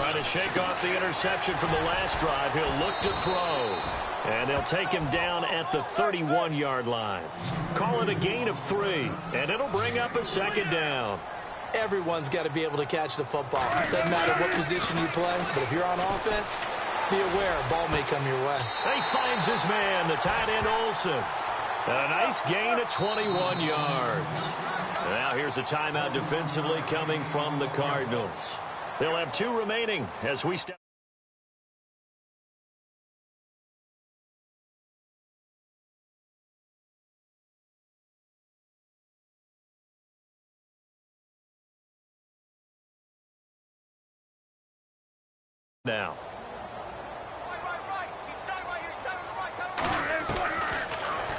Trying to shake off the interception from the last drive. He'll look to throw. And they'll take him down at the 31-yard line. Call it a gain of 3, and it'll bring up a second down. Everyone's got to be able to catch the football. Doesn't matter what position you play, but if you're on offense, be aware a ball may come your way. He finds his man, the tight end Olsen. A nice gain of 21 yards. Now here's a timeout defensively coming from the Cardinals. They'll have 2 remaining as we step. Now.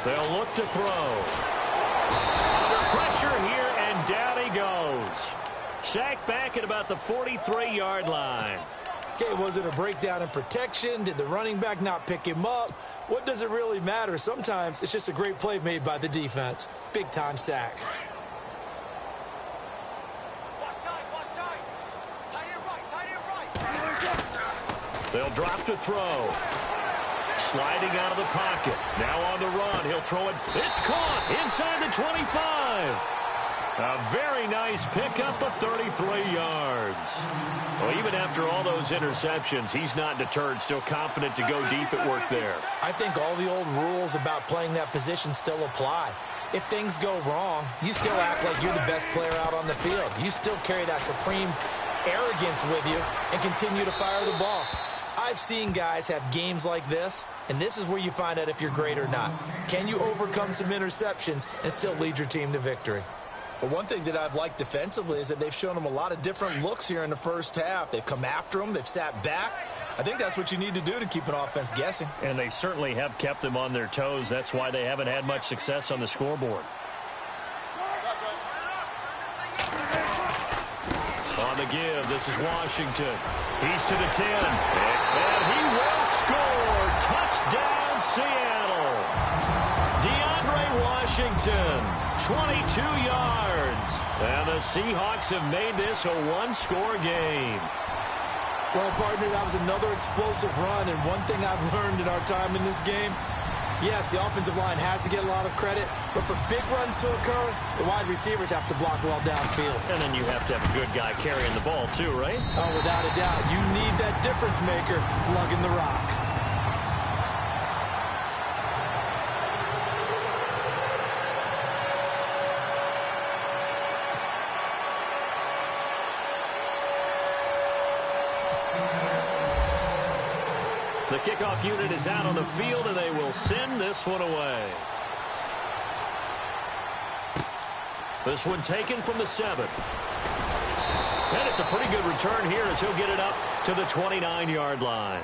They'll look to throw. Under pressure here, and down he goes. Sacked back at about the 43-yard line. Okay, was it a breakdown in protection? Did the running back not pick him up? What does it really matter? Sometimes it's just a great play made by the defense. Big-time sack. They'll drop to throw. Sliding out of the pocket. Now on the run. He'll throw it. It's caught inside the 25. A very nice pickup of 33 yards. Well, even after all those interceptions, he's not deterred. Still confident to go deep at work there. I think all the old rules about playing that position still apply. If things go wrong, you still act like you're the best player out on the field. You still carry that supreme arrogance with you and continue to fire the ball. I've seen guys have games like this, and this is where you find out if you're great or not. Can you overcome some interceptions and still lead your team to victory? But one thing that I've liked defensively is that they've shown them a lot of different looks here in the first half. They've come after them. They've sat back. I think that's what you need to do to keep an offense guessing. And they certainly have kept them on their toes. That's why they haven't had much success on the scoreboard. On the give, this is Washington. He's to the 10. And he will score. Touchdown, Seattle. DeAndre Washington, 22 yards. And the Seahawks have made this a one-score game. Well, partner, that was another explosive run. And one thing I've learned in our time in this game, yes, the offensive line has to get a lot of credit, but for big runs to occur, the wide receivers have to block well downfield. And then you have to have a good guy carrying the ball too, right? Oh, without a doubt. You need that difference maker lugging the rock. The kickoff unit is out on the field, and they will send this one away. This one taken from the 7. And it's a pretty good return here as he'll get it up to the 29-yard line.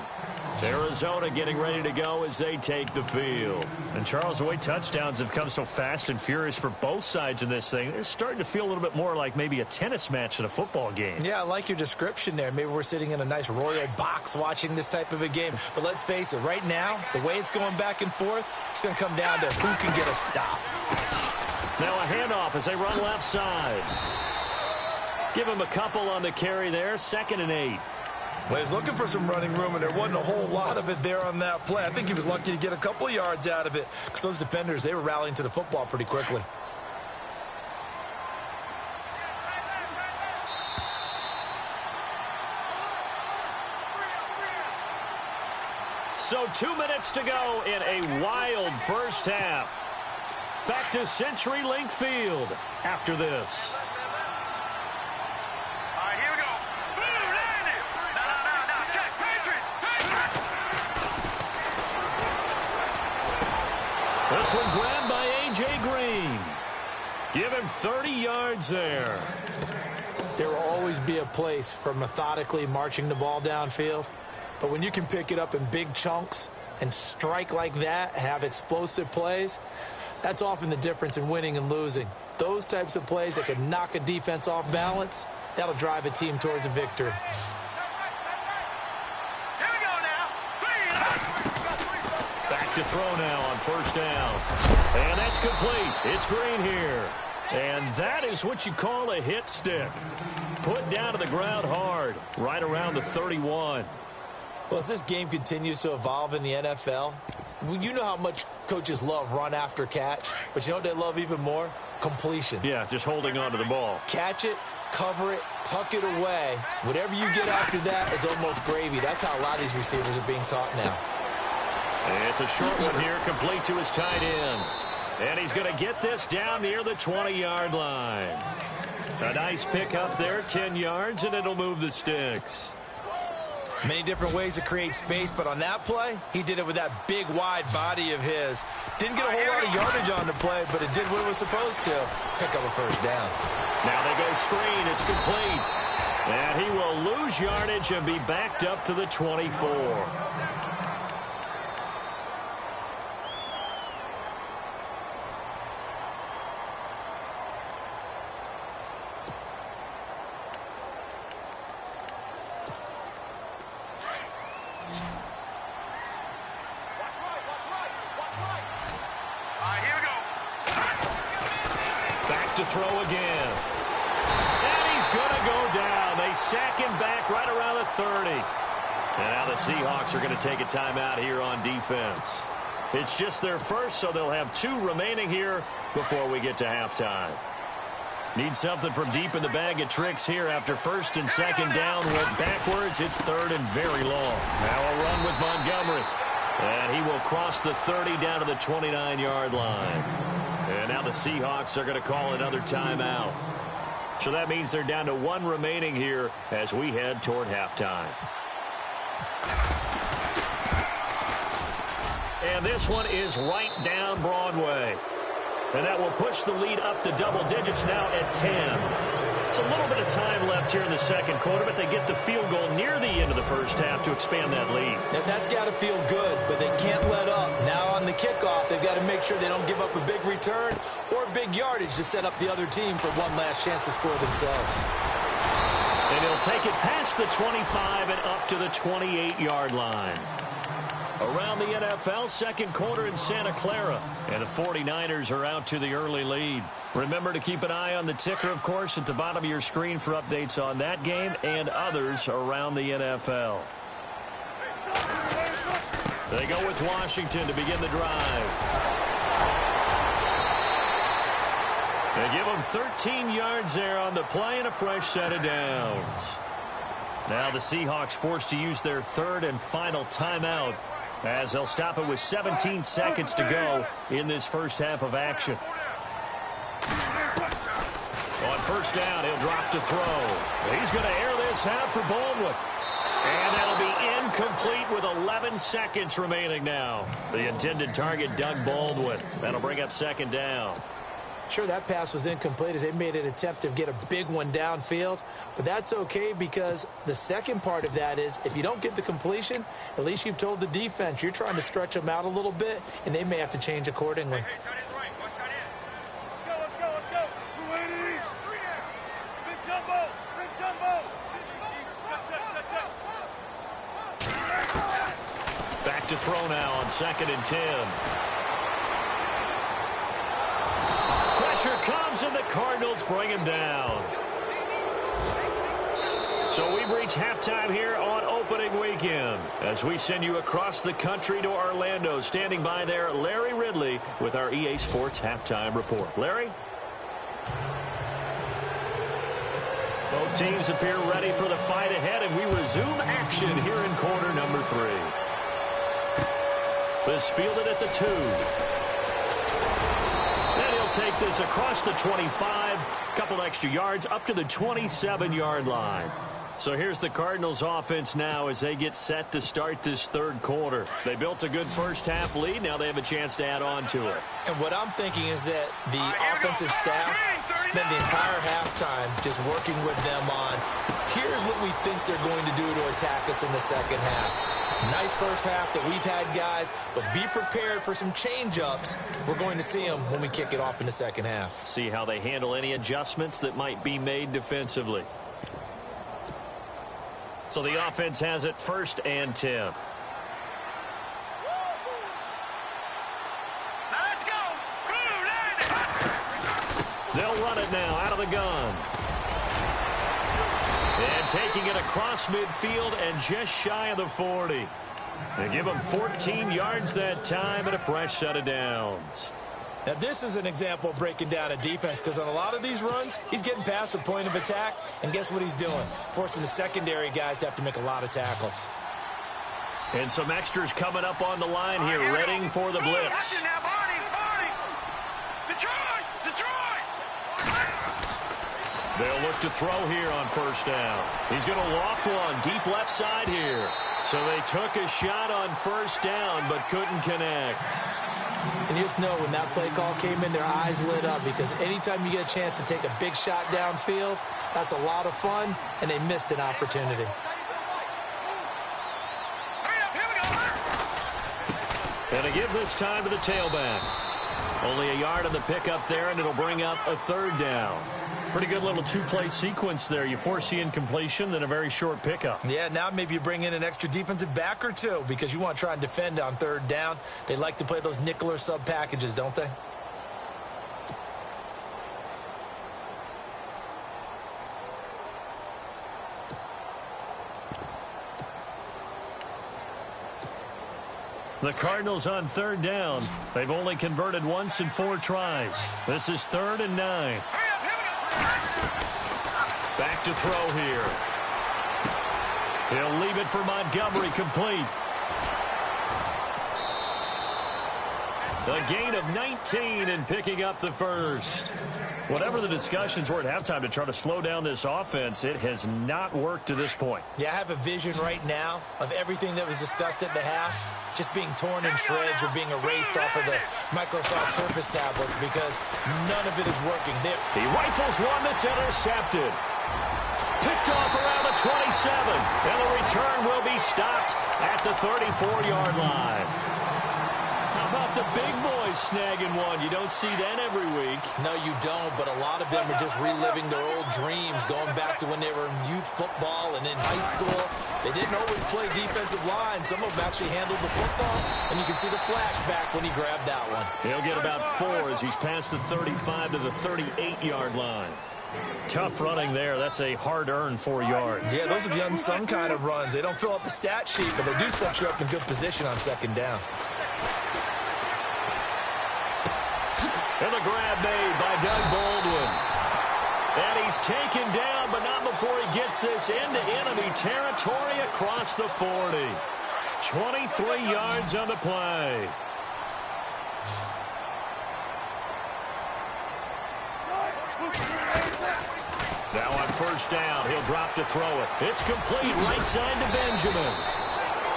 Arizona getting ready to go as they take the field. And Charles, the way touchdowns have come so fast and furious for both sides in this thing, it's starting to feel a little bit more like maybe a tennis match than a football game. Yeah, I like your description there. Maybe we're sitting in a nice royal box watching this type of a game. But let's face it, right now, the way it's going back and forth, it's going to come down to who can get a stop. Now a handoff as they run left side. Give him a couple on the carry there, 2nd and 8. Well, he's looking for some running room, and there wasn't a whole lot of it there on that play. I think he was lucky to get a couple of yards out of it because those defenders, they were rallying to the football pretty quickly. So 2 minutes to go in a wild first half. Back to CenturyLink Field after this. This one grabbed by A.J. Green. Give him 30 yards there. There will always be a place for methodically marching the ball downfield. But when you can pick it up in big chunks and strike like that, have explosive plays, that's often the difference in winning and losing. Those types of plays that can knock a defense off balance, that'll drive a team towards a victory. To throw now on first down. And that's complete. It's Green here. And that is what you call a hit stick. Put down to the ground hard, right around the 31. Well, as this game continues to evolve in the NFL, you know how much coaches love run after catch, but you know what they love even more? Completions. Yeah, just holding on to the ball. Catch it, cover it, tuck it away. Whatever you get after that is almost gravy. That's how a lot of these receivers are being taught now. It's a short one here, complete to his tight end. And he's going to get this down near the 20-yard line. A nice pick up there, 10 yards, and it'll move the sticks. Many different ways to create space, but on that play, he did it with that big, wide body of his. Didn't get a whole lot of yardage on the play, but it did what it was supposed to. Pick up a first down. Now they go screen. It's complete. And he will lose yardage and be backed up to the 24. To throw again. And he's going to go down. They sack him back right around the 30. And now the Seahawks are going to take a timeout here on defense. It's just their first, so they'll have 2 remaining here before we get to halftime. Need something from deep in the bag of tricks here after first and second down. Went backwards. It's third and very long. Now a run with Montgomery. And he will cross the 30 down to the 29-yard line. And now the Seahawks are going to call another timeout. So that means they're down to 1 remaining here as we head toward halftime. And this one is right down Broadway. And that will push the lead up to double digits now at 10. It's a little bit of time left here in the second quarter, but they get the field goal near the end of the first half to expand that lead. And that's got to feel good, but they can't let up. Now on the kickoff, they've got to make sure they don't give up a big return or big yardage to set up the other team for one last chance to score themselves. And he'll take it past the 25 and up to the 28-yard line. Around the NFL, second quarter in Santa Clara. And the 49ers are out to the early lead. Remember to keep an eye on the ticker, of course, at the bottom of your screen for updates on that game and others around the NFL. They go with Washington to begin the drive. They give them 13 yards there on the play and a fresh set of downs. Now the Seahawks forced to use their third and final timeout, as they'll stop it with 17 seconds to go in this first half of action. On first down, he'll drop to throw. He's going to air this out for Baldwin. And that'll be incomplete with 11 seconds remaining now. The intended target, Doug Baldwin. That'll bring up second down. Sure, that pass was incomplete as they made an attempt to get a big one downfield, but that's okay because the second part of that is if you don't get the completion, at least you've told the defense you're trying to stretch them out a little bit, and they may have to change accordingly. Back to throw now on 2nd and 10. Pressure comes, and the Cardinals bring him down. So we've reached halftime here on opening weekend as we send you across the country to Orlando. Standing by there, Larry Ridley with our EA Sports Halftime Report. Larry? Both teams appear ready for the fight ahead, and we resume action here in quarter number 3. This fielded at the 2. And he'll take this across the 25, couple extra yards up to the 27-yard line. So here's the Cardinals offense now as they get set to start this third quarter. They built a good first half lead. Now they have a chance to add on to it. And what I'm thinking is that the offensive staff spent the entire halftime just working with them on, here's what we think they're going to do to attack us in the second half. Nice first half that we've had, guys, but be prepared for some change-ups. We're going to see them when we kick it off in the second half. See how they handle any adjustments that might be made defensively. So the offense has it 1st and 10. They'll run it now out of the gun. And taking it across midfield and just shy of the 40. They give him 14 yards that time and a fresh set of downs. Now, this is an example of breaking down a defense because on a lot of these runs, he's getting past the point of attack, and guess what he's doing? Forcing the secondary guys to have to make a lot of tackles. And some extras coming up on the line here, readying for the blitz. They'll look to throw here on first down. He's going to loft one deep left side here. So they took a shot on first down but couldn't connect. And you just know when that play call came in, their eyes lit up because anytime you get a chance to take a big shot downfield, that's a lot of fun, and they missed an opportunity. And to give this time to the tailback. Only a yard on the pickup there, and it'll bring up a third down. Pretty good little two-play sequence there. You force the incompletion, then a very short pickup. Yeah, now maybe you bring in an extra defensive back or two because you want to try and defend on third down. They like to play those nickel or sub packages, don't they? The Cardinals on third down. They've only converted once in 4 tries. This is 3rd and 9. Back to throw here. He'll leave it for Montgomery, complete. A gain of 19 and picking up the first. Whatever the discussions were at halftime to try to slow down this offense, it has not worked to this point. Yeah, I have a vision right now of everything that was discussed at the half just being torn in shreds or being erased off of the Microsoft Surface tablets because none of it is working. He rifles one that's intercepted. Picked off around the 27, and the return will be stopped at the 34-yard line. How about the big boys snagging one? You don't see that every week. No, you don't, but a lot of them are just reliving their old dreams, going back to when they were in youth football and in high school. They didn't always play defensive line. Some of them actually handled the football, and you can see the flashback when he grabbed that one. He'll get about 4 as he's past the 35 to the 38-yard line. Tough running there. That's a hard-earned 4 yards. Yeah, those are the unsung kind of runs. They don't fill up the stat sheet, but they do set you up in good position on second down. And the grab made by Doug Baldwin. And he's taken down, but not before he gets this into enemy territory across the 40. 23 yards on the play. Now on first down, he'll drop to throw it. It's complete, right side to Benjamin.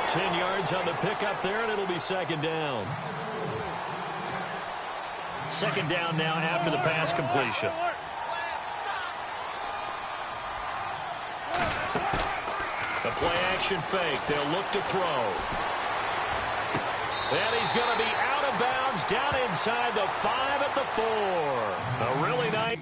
10 yards on the pickup there, and it'll be second down. Second down now after the pass completion. The play-action fake. They'll look to throw. And he's going to be out of bounds down inside the 5 at the 4. A really nice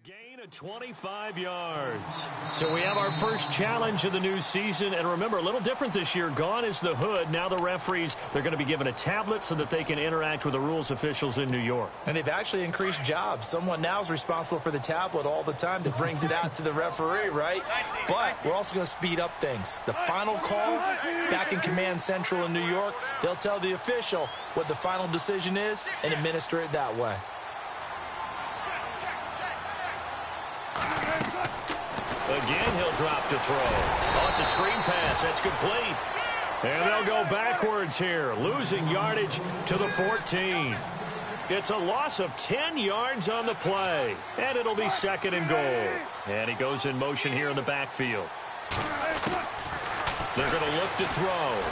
gain of 25 yards. So we have our first challenge of the new season. And remember, a little different this year. Gone is the hood. Now the referees, they're going to be given a tablet so that they can interact with the rules officials in New York. And they've actually increased jobs. Someone now is responsible for the tablet all the time that brings it out to the referee, right? But we're also going to speed up things. The final call back in Command Central in New York, they'll tell the official what the final decision is and administer it that way. Again, he'll drop to throw. Oh, it's a screen pass. That's complete. And they'll go backwards here, losing yardage to the 14. It's a loss of 10 yards on the play, and it'll be second and goal. And he goes in motion here in the backfield. They're going to look to throw.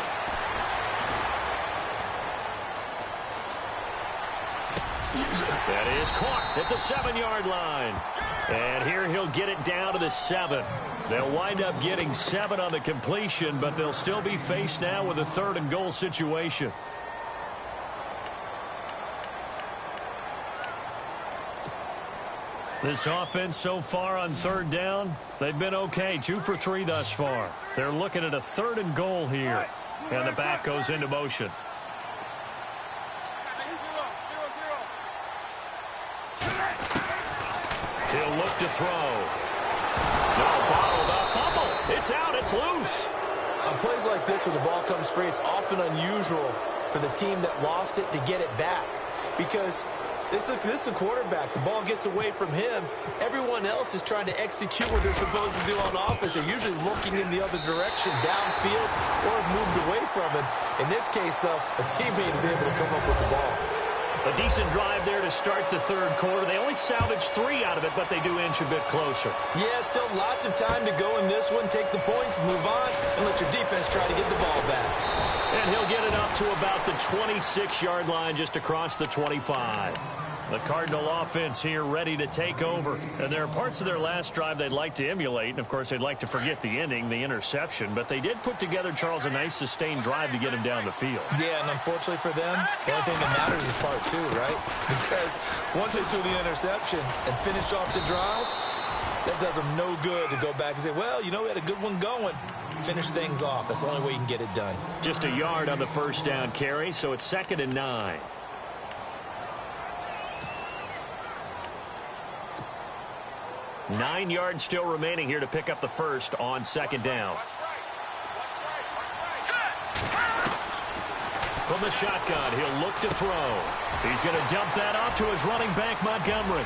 That is caught at the 7-yard line. And here he'll get it down to the 7. They'll wind up getting 7 on the completion, but they'll still be faced now with a 3rd and goal situation. This offense so far on 3rd down, they've been okay. 2 for 3 thus far. They're looking at a 3rd and goal here. And the back goes into motion. He'll look to throw. No, bottled up. Fumble. It's out. It's loose. On plays like this where the ball comes free, it's often unusual for the team that lost it to get it back. Because this is the quarterback. The ball gets away from him. Everyone else is trying to execute what they're supposed to do on offense. They're usually looking in the other direction, downfield, or moved away from it. In this case, though, a teammate is able to come up with the ball. A decent drive there to start the third quarter. They only salvaged 3 out of it, but they do inch a bit closer. Yeah, still lots of time to go in this one. Take the points, move on, and let your defense try to get the ball back. And he'll get it up to about the 26-yard line, just across the 25. The Cardinal offense here ready to take over. And there are parts of their last drive they'd like to emulate. And, of course, they'd like to forget the ending, the interception. But they did put together, Charles, a nice sustained drive to get him down the field. Yeah, and unfortunately for them, the only thing that matters is part 2, right? Because once they threw the interception and finished off the drive, that does them no good to go back and say, well, you know, we had a good one going. Finish things off. That's the only way you can get it done. Just a yard on the first down carry, so it's 2nd and 9. Nine yards still remaining here to pick up the first on 2nd down. From the shotgun, he'll look to throw. He's going to dump that off to his running back, Montgomery.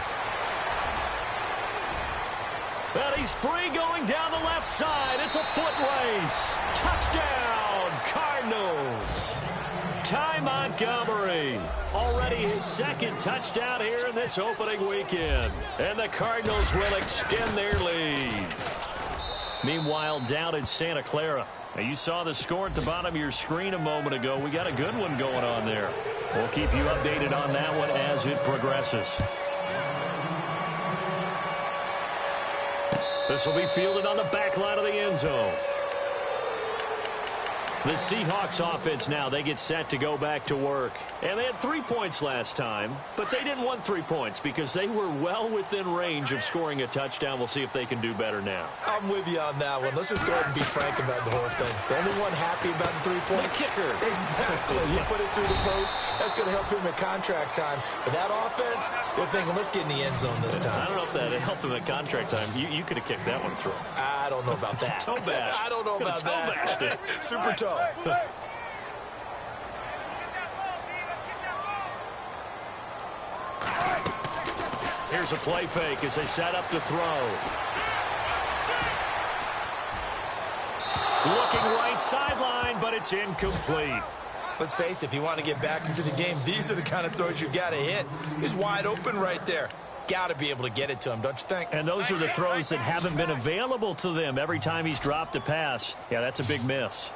And he's free going down the left side. It's a foot race. Touchdown, Cardinals. Ty Montgomery. Already his 2nd touchdown here in this opening weekend. And the Cardinals will extend their lead. Meanwhile, down in Santa Clara. Now, you saw the score at the bottom of your screen a moment ago. We got a good one going on there. We'll keep you updated on that one as it progresses. This will be fielded on the back line of the end zone. The Seahawks offense now, they get set to go back to work. And they had 3 points last time, but they didn't want 3 points because they were well within range of scoring a touchdown. We'll see if they can do better now. I'm with you on that one. Let's just go ahead and be frank about the whole thing. The only one happy about the 3-point? The kicker. Exactly. You put it through the post. That's going to help him at contract time. But that offense, they're thinking, let's get in the end zone this time. I don't know if that helped him at contract time. You could have kicked that one through. I don't know about that. Toe bash. I don't know about that. Super toe. Here's a play fake as they set up to throw. Looking right sideline, but it's incomplete. Let's face it, if you want to get back into the game, these are the kind of throws you got to hit. He's wide open right there. Got to be able to get it to him, don't you think? And those are the throws that haven't been available to them every time he's dropped a pass. Yeah, that's a big miss.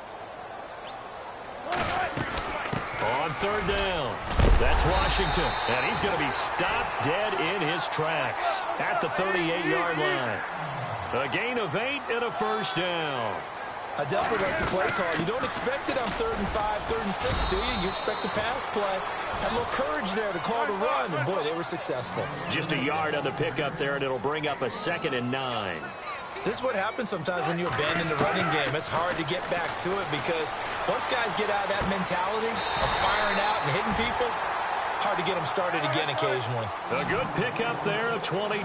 On 3rd down, that's Washington, and he's going to be stopped dead in his tracks at the 38-yard line. A gain of 8 and a first down. I definitely like the play call. You don't expect it on 3rd and 5, 3rd and 6, do you? You expect a pass play. Had a little courage there to call the run, and boy, they were successful. Just a yard on the pickup there, and it'll bring up a 2nd and 9. This is what happens sometimes when you abandon the running game. It's hard to get back to it because once guys get out of that mentality of firing out and hitting people, hard to get them started again occasionally. A good pickup there, a 22.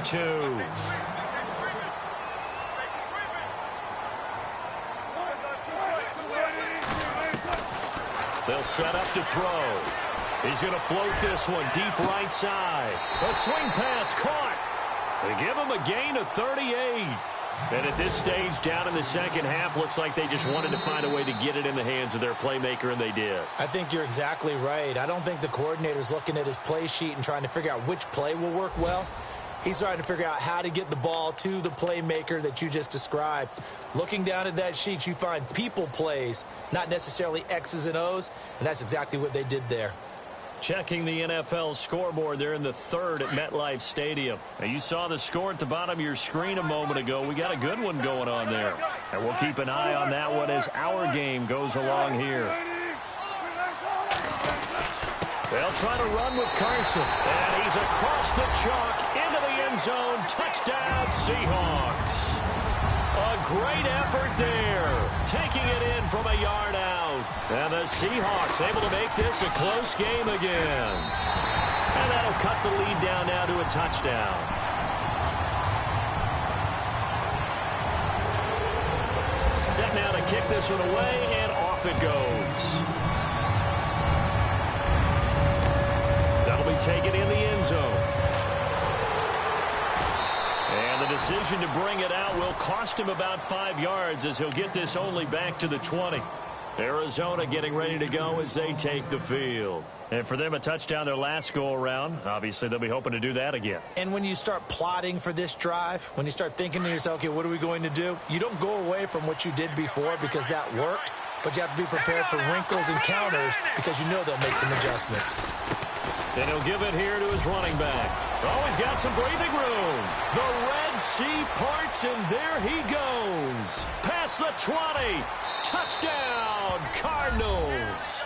They'll set up to throw. He's going to float this one deep right side. A swing pass caught. They give him a gain of 38. And at this stage, down in the second half, looks like they just wanted to find a way to get it in the hands of their playmaker, and they did. I think you're exactly right. I don't think the coordinator's looking at his play sheet and trying to figure out which play will work well. He's trying to figure out how to get the ball to the playmaker that you just described. Looking down at that sheet, you find people plays, not necessarily X's and O's, and that's exactly what they did there. Checking the NFL scoreboard there in the 3rd at MetLife Stadium. Now, you saw the score at the bottom of your screen a moment ago. We got a good one going on there. And we'll keep an eye on that one as our game goes along here. They'll try to run with Carson. And he's across the chalk into the end zone. Touchdown, Seahawks. A great effort there. Taking it in from a yard out. And the Seahawks able to make this a close game again. And that'll cut the lead down now to a touchdown. Set now to kick this one away, and off it goes. That'll be taken in the end zone. And the decision to bring it out will cost him about 5 yards as he'll get this only back to the 20. Arizona getting ready to go as they take the field. And for them, a touchdown their last go-around. Obviously, they'll be hoping to do that again. And when you start plotting for this drive, when you start thinking to yourself, okay, what are we going to do? You don't go away from what you did before because that worked, but you have to be prepared for wrinkles and counters because you know they'll make some adjustments. And he'll give it here to his running back. Oh, he's got some breathing room. The Red Sea parts, and there he goes. Past the 20. Touchdown, Cardinals.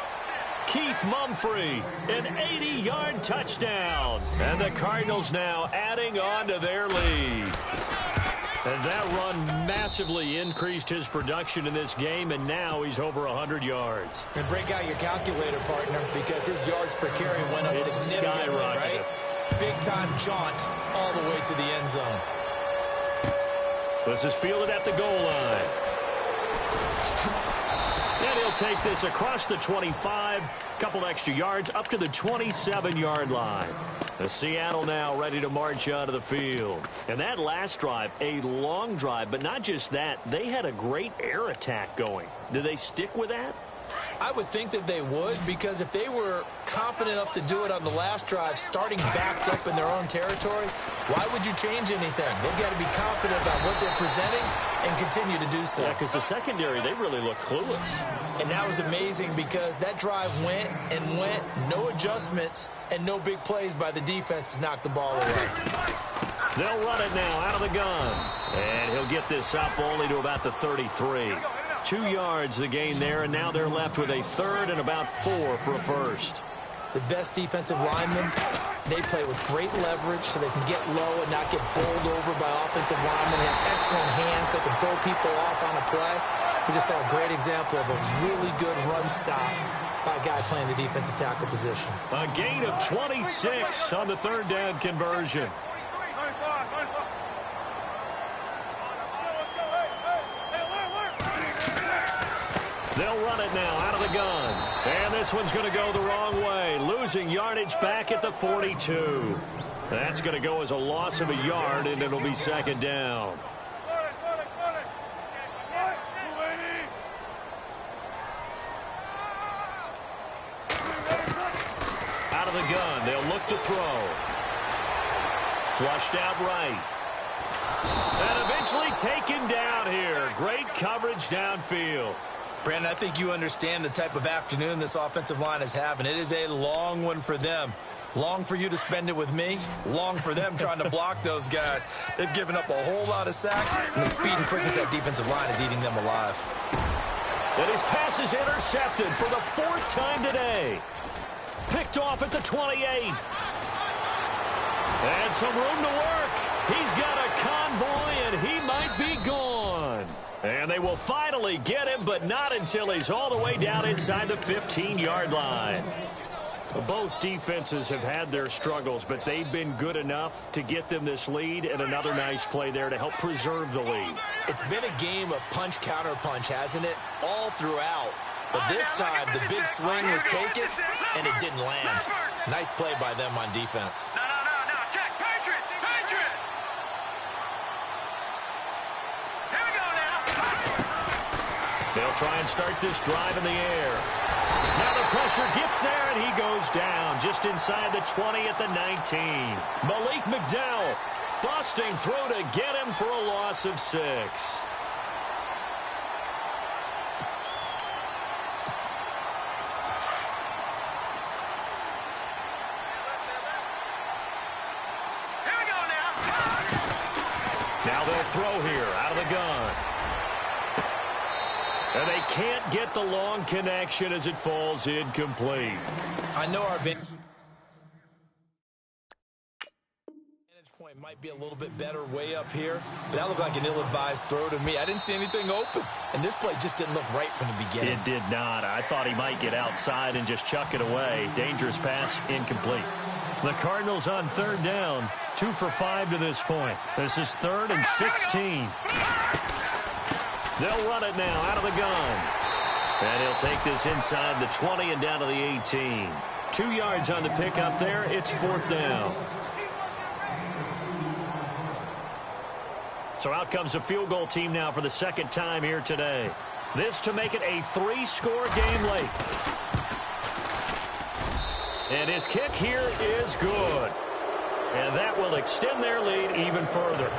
Keith Mumphrey, an 80-yard touchdown. And the Cardinals now adding on to their lead. And that run massively increased his production in this game, and now he's over 100 yards. And break out your calculator, partner, because his yards per carry went up significantly, right? Big-time jaunt all the way to the end zone. This is fielded at the goal line. And he'll take this across the 25, couple extra yards up to the 27-yard line. The Seattle now ready to march out of the field. And that last drive, a long drive, but not just that, they had a great air attack going. Did they stick with that? I would think that they would, because if they were competent enough to do it on the last drive, starting backed up in their own territory, why would you change anything? They've got to be confident about what they're presenting and continue to do so. Yeah, because the secondary, they really look clueless. And that was amazing because that drive went and went, no adjustments, and no big plays by the defense to knock the ball away. They'll run it now out of the gun. And he'll get this up only to about the 33. 2 yards the gain there, and now they're left with a third and about 4 for a first. The best defensive linemen, they play with great leverage so they can get low and not get bowled over by offensive linemen. They have excellent hands. They can throw people off on a play. We just saw a great example of a really good run stop by a guy playing the defensive tackle position. A gain of 26 on the third down conversion. They'll run it now out of the gun. And this one's going to go the wrong way. Losing yardage back at the 42. That's going to go as a loss of a yard, and it'll be second down. Out of the gun. They'll look to throw. Flushed out right. And eventually taken down here. Great coverage downfield. Brandon, I think you understand the type of afternoon this offensive line is having. It is a long one for them. Long for you to spend it with me. Long for them trying to block those guys. They've given up a whole lot of sacks, and the speed and quickness of that defensive line is eating them alive. And his pass is intercepted for the 4th time today. Picked off at the 28. And some room to work. He's got a convoy, and he might be gone. And they will finally get him, but not until he's all the way down inside the 15-yard line. Both defenses have had their struggles, but they've been good enough to get them this lead, and another nice play there to help preserve the lead. It's been a game of punch-counter-punch, hasn't it? All throughout. But this time, the big swing was taken, and it didn't land. Nice play by them on defense. They'll try and start this drive in the air. Now the pressure gets there, and he goes down just inside the 20 at the 19. Malik McDowell busting through to get him for a loss of 6. Now they'll throw here out of the gun. And they can't get the long connection as it falls incomplete. I know our vantage point might be a little bit better way up here, but that looked like an ill-advised throw to me. I didn't see anything open, and this play just didn't look right from the beginning. It did not. I thought he might get outside and just chuck it away. Dangerous pass, incomplete. The Cardinals on third down, 2 for 5 to this point. This is 3rd and 16. They'll run it now out of the gun. And he'll take this inside the 20 and down to the 18. 2 yards on the pickup there. It's 4th down. So out comes the field goal team now for the second time here today. This to make it a 3-score game late. And his kick here is good. And that will extend their lead even further.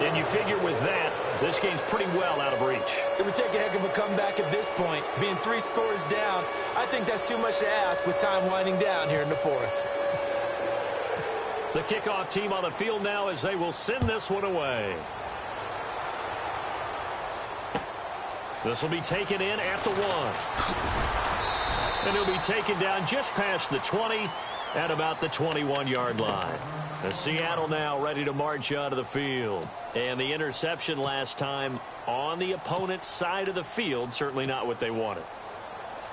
And you figure with that, this game's pretty well out of reach. It would take a heck of a comeback at this point. Being 3 scores down, I think that's too much to ask with time winding down here in the 4th. The kickoff team on the field now as they will send this one away. This will be taken in at the 1. And he'll be taken down just past the 20 at about the 21-yard line. The Seattle now ready to march out of the field. And the interception last time on the opponent's side of the field, certainly not what they wanted.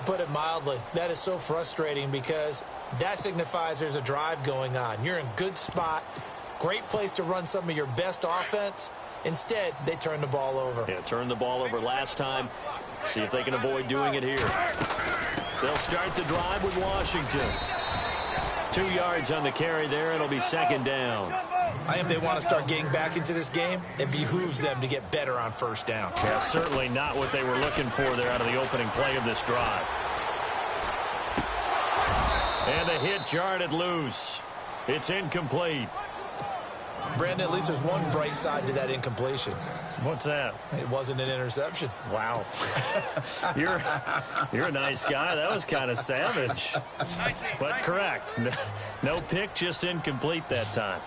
Put it mildly, that is so frustrating because that signifies there's a drive going on. You're in good spot, great place to run some of your best offense. Instead, they turn the ball over. Yeah, turned the ball over last time. See if they can avoid doing it here. They'll start the drive with Washington. 2 yards on the carry there. It'll be 2nd down. I think if they want to start getting back into this game, it behooves them to get better on 1st down. Yeah, certainly not what they were looking for there out of the opening play of this drive. And a hit jarred it loose. It's incomplete. Brandon, at least there's one bright side to that incompletion. What's that? It wasn't an interception. Wow. You're a nice guy. That was kind of savage. But correct. No pick, just incomplete that time.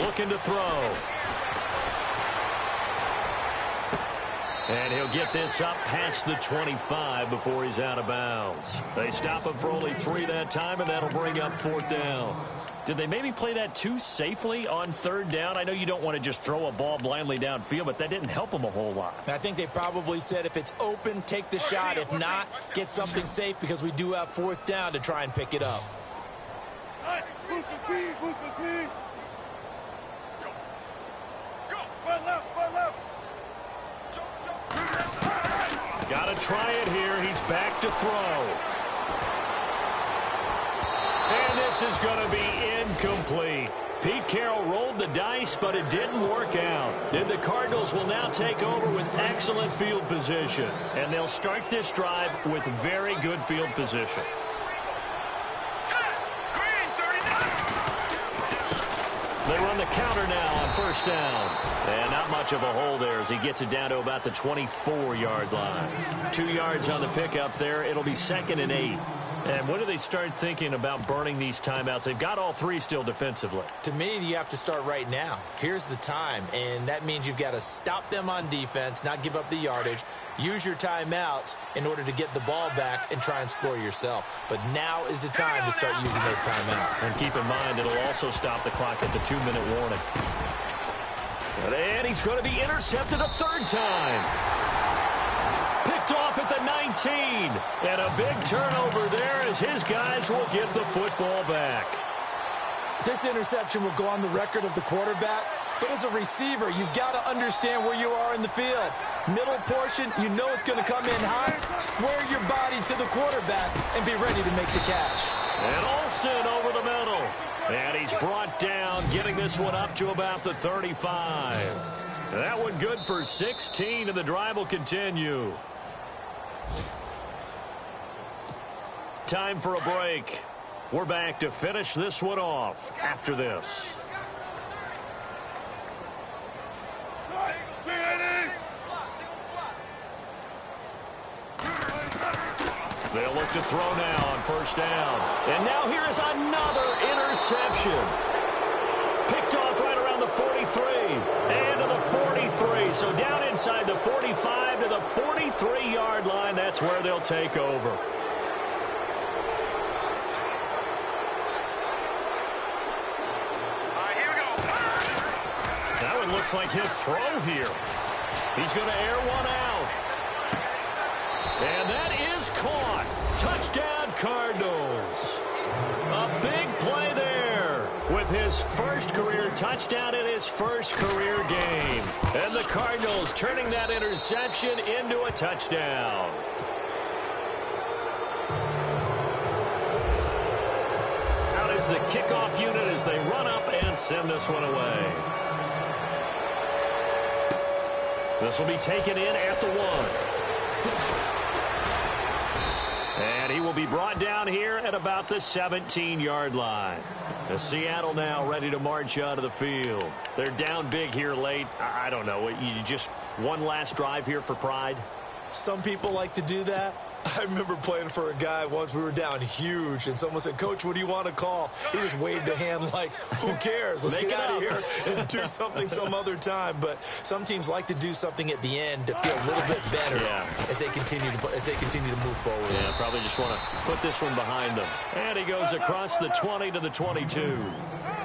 Looking to throw. And he'll get this up past the 25 before he's out of bounds. They stop him for only 3 that time, and that'll bring up 4th down. Did they maybe play that too safely on 3rd down? I know you don't want to just throw a ball blindly downfield, but that didn't help them a whole lot. I think they probably said if it's open, take the shot. If not, get something safe because we do have 4th down to try and pick it up. Got to try it here. He's back to throw. And this is going to be incomplete. Pete Carroll rolled the dice, but it didn't work out. And the Cardinals will now take over with excellent field position. And they'll start this drive with very good field position. They run the counter now on 1st down. And not much of a hole there as he gets it down to about the 24-yard line. 2 yards on the pickup there. It'll be 2nd and 8. And when do they start thinking about burning these timeouts? They've got all 3 still defensively. To me, you have to start right now. Here's the time, and that means you've got to stop them on defense, not give up the yardage, use your timeouts in order to get the ball back and try and score yourself. But now is the time to start using those timeouts. And keep in mind, it'll also stop the clock at the 2-minute warning. And he's going to be intercepted a 3rd time. Picked off at the 19. And a big turnover there as his guys will get the football back. This interception will go on the record of the quarterback. But as a receiver, you've got to understand where you are in the field. Middle portion, you know it's going to come in hot. Square your body to the quarterback and be ready to make the catch. And Olsen over the middle. And he's brought down, getting this one up to about the 35. That one good for 16, and the drive will continue. Time for a break. We're back to finish this one off after this. They'll look to throw now on 1st down. And now here is another interception. Picked off right around the 43 and to the 43. So down inside the 45 to the 43-yard line. That's where they'll take over. All right, here we go. That one looks like he'll throw here. He's going to air one out. And that is caught. Cardinals. A big play there with his first career touchdown in his first career game. And the Cardinals turning that interception into a touchdown. Out is the kickoff unit as they run up and send this one away. This will be taken in at the 1. And he will be brought down here at about the 17-yard line. The Seattle now ready to march out of the field. They're down big here late. I don't know. You just one last drive here for pride? Some people like to do that. I remember playing for a guy once. We were down huge, and someone said, "Coach, what do you want to call?" He just waved a hand like, who cares? Let's get out of here and do something some other time. But some teams like to do something at the end to feel a little bit better as they continue to move forward. Yeah, probably just want to put this one behind them. And he goes across the 20 to the 22.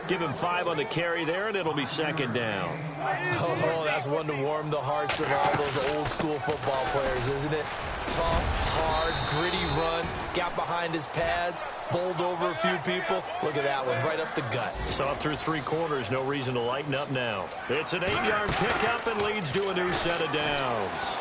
Give him 5 on the carry there, and it'll be second down. Oh, that's one to warm the hearts of all those old-school football players, isn't it? Tough, hard, gritty run, got behind his pads, bowled over a few people. Look at that one, right up the gut. Saw it through 3 quarters, no reason to lighten up now. It's an 8-yard pickup and leads to a new set of downs.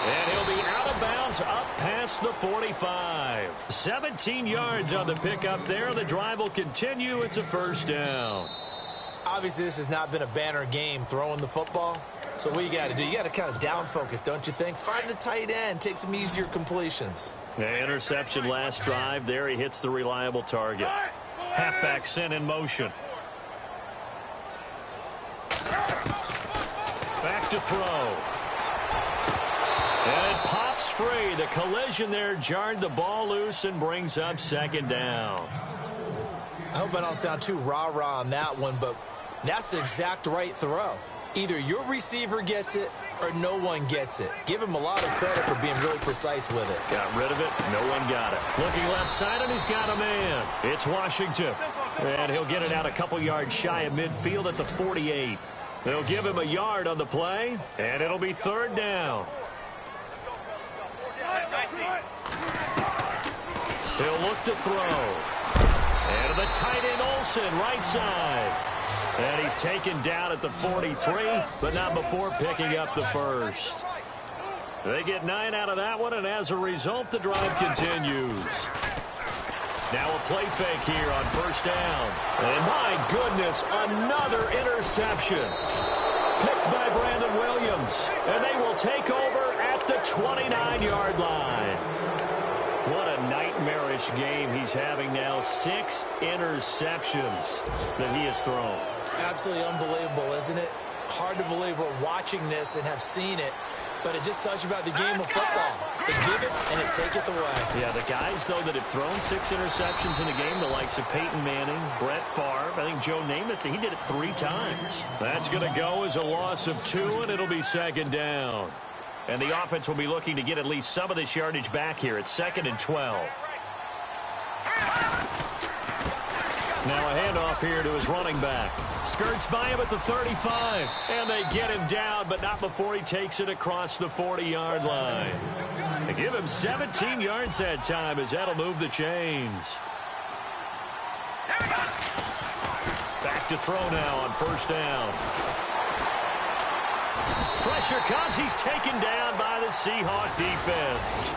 And he'll be out of bounds up past the 45. 17 yards on the pickup there. The drive will continue. It's a first down. Obviously, this has not been a banner game throwing the football. So what you got to do, you got to kind of down focus, don't you think? Find the tight end, take some easier completions. Interception last drive. There he hits the reliable target. Halfback sent in motion. Back to throw. And it pops free. The collision there jarred the ball loose and brings up second down. I hope I don't sound too rah-rah on that one, but that's the exact right throw. Either your receiver gets it or no one gets it. Give him a lot of credit for being really precise with it. Got rid of it. No one got it. Looking left side, and he's got a man. It's Washington. And he'll get it out a couple yards shy of midfield at the 48. They'll give him a yard on the play, and it'll be third down. He'll look to throw. And the tight end Olsen, right side. And he's taken down at the 43, but not before picking up the first. They get 9 out of that one, and as a result, the drive continues. Now a play fake here on first down. And my goodness, another interception. Picked by Brandon Williams. And they will take over at the 29-yard line. What a nightmarish game he's having now. 6 interceptions that he has thrown. Absolutely unbelievable, isn't it? Hard to believe we're watching this and have seen it, but it just tells you about the game of football. They give it, and it taketh away. Yeah, the guys, though, that have thrown 6 interceptions in a game, the likes of Peyton Manning, Brett Favre, I think Joe Namath, he did it 3 times. That's going to go as a loss of 2, and it'll be second down. And the offense will be looking to get at least some of this yardage back here. It's 2nd and 12. Now a handoff here to his running back. Skirts by him at the 35. And they get him down, but not before he takes it across the 40-yard line. They give him 17 yards that time as that'll move the chains. Back to throw now on first down. Pressure comes. He's taken down by the Seahawk defense.